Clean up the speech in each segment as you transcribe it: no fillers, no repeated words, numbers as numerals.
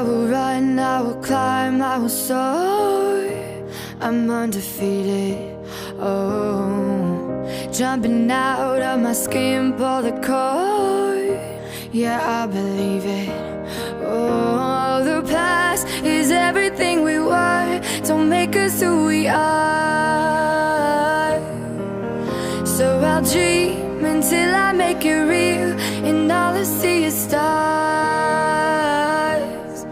will run, I will climb, I will soar. I'm undefeated, oh. Jumping out of my skin, pull the cord. Yeah, I believe it. Oh, the past is everything we were. Don't make us who we are. So I'll dream until I make it real, and all I see is stars.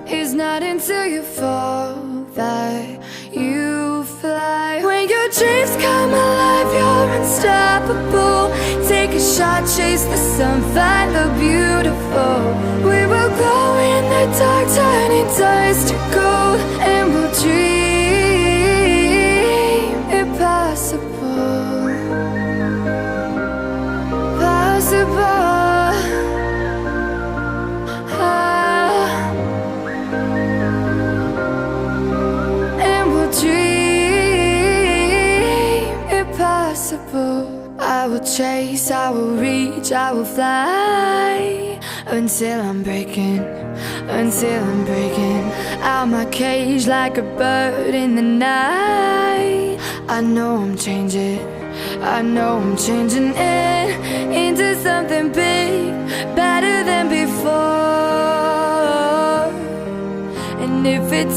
It's not until you fall that you fly. When your dreams come alive, you're unstoppable. Take a shot, chase the sun, find the beautiful. We will glow in the dark, turning dust to gold, and we'll dream impossible. Possible. And we'll dream impossible. I will chase, I will reach, I will fly until I'm breaking out my cage like a bird in the night. I know I'm changing into something big, better than before. And if it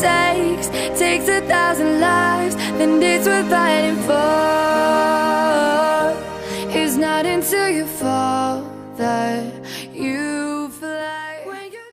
takes 1,000 lives, then it's worth fighting for. It's not until you